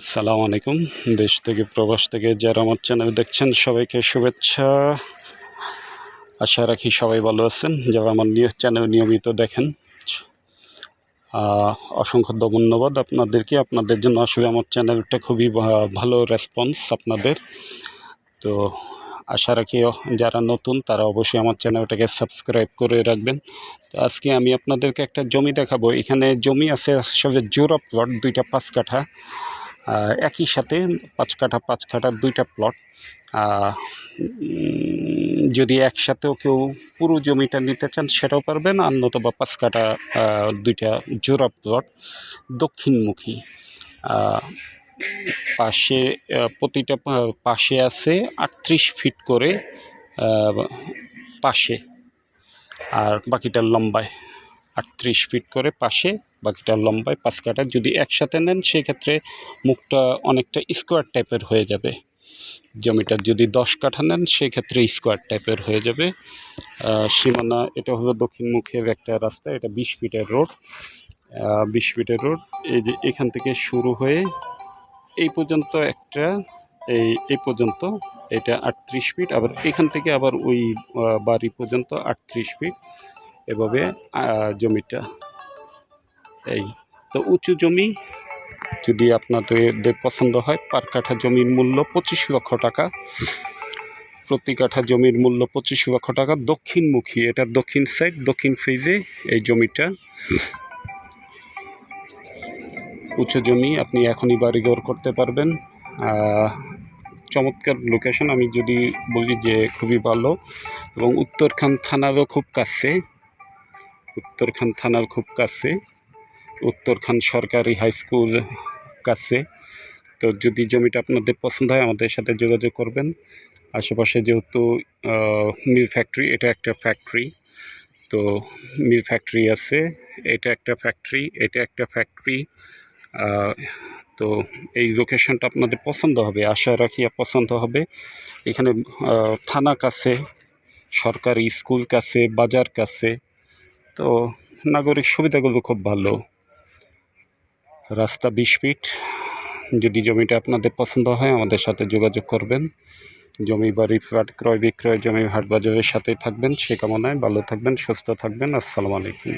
আসসালামু আলাইকুম। দেশ থেকে প্রবাস থেকে যারা আমার চ্যানেল দেখছেন সবাইকে শুভেচ্ছা। আশা রাখি সবাই ভালো আছেন, যারা আমার চ্যানেল নিয়মিত দেখেন। অসংখ্য ধন্যবাদ আপনাদেরকে। আপনাদের জন্য আসলে আমার চ্যানেলটা খুবই ভালো রেসপন্স আপনাদের। তো আশা রাখি যারা নতুন তারা অবশ্যই আমার চ্যানেলটাকে সাবস্ক্রাইব করে রাখবেন। তো আজকে আমি আপনাদেরকে একটা জমি দেখাবো। এখানে জমি আছে আসলে জোড়া প্লট, 2টা 5 কাঠা একই সাথে 5 কাঠা 5 কাঠার 2টা প্লট। যদি একসাথেও কেউ পুরো জমিটা নিতে চান সেটাও পারবেন, আর নতুবা 5 কাঠা 2টা জোড়া প্লট দক্ষিণমুখী। পাশে প্রতিটা পাশে আছে 38 ফিট করে পাশে, আর বাকিটা লম্বায় 38 ফিট করে পাশে, বাকিটা লম্বায় 5 কাঠা। যদি একসাথে নেন সেক্ষেত্রে মুখটা অনেকটা স্কোয়ার টাইপের হয়ে যাবে। জমিটা যদি 10 কাঠা নেন সেক্ষেত্রে স্কোয়ার টাইপের হয়ে যাবে। সীমানা এটা হলো দক্ষিণমুখের একটা রাস্তা, এটা 20 ফিটের রোড। 20 ফিটের রোড, এই যে এখান থেকে শুরু হয়ে এই পর্যন্ত একটা, এই পর্যন্ত এটা 38 ফিট, আবার এখান থেকে আবার ওই বাড়ি পর্যন্ত 38 ফিট, এভাবে জমিটা। এই তো উঁচু জমি যদি আপনাদের পছন্দ হয়, পার কাঠা জমির মূল্য 25 লক্ষ টাকা। প্রতি কাঠা জমির মূল্য 25 লক্ষ টাকা। দক্ষিণমুখী, এটা দক্ষিণ সাইড, দক্ষিণ ফেজে এই জমিটা। উঁচু জমি, আপনি এখনই বাড়িঘর করতে পারবেন। চমৎকার লোকেশন, আমি যদি বলি যে খুবই ভালো, এবং উত্তরখান থানারও খুব কাছে, উত্তরখান থানার খুব কাছে, উত্তরখান সরকারি হাই স্কুল কাছে। তো যদি জমিটা আপনাদের পছন্দ হয় আমাদের সাথে যোগাযোগ করবেন। আশেপাশে যেহেতু মিল ফ্যাক্টরি, এটা একটা ফ্যাক্টরি, তো মিল ফ্যাক্টরি আছে, এটা একটা ফ্যাক্টরি, এটা একটা ফ্যাক্টরি। তো এই লোকেশনটা আপনাদের পছন্দ হবে, আশা রাখি পছন্দ হবে। এখানে থানা কাছে, সরকারি স্কুল কাছে, বাজার কাছে, তো নাগরিক সুবিধাগুলো খুব ভালো। রাস্তা 20 ফিট। যদি জমিটা আপনাদের পছন্দ হয় আমাদের সাথে যোগাযোগ করবেন। জমি বাড়ি ফ্ল্যাট ক্রয় বিক্রয়, জমি হাট বাজারের সাথেই থাকবেন। সে কামনায় ভালো থাকবেন, সুস্থ থাকবেন। আসসালামু আলাইকুম।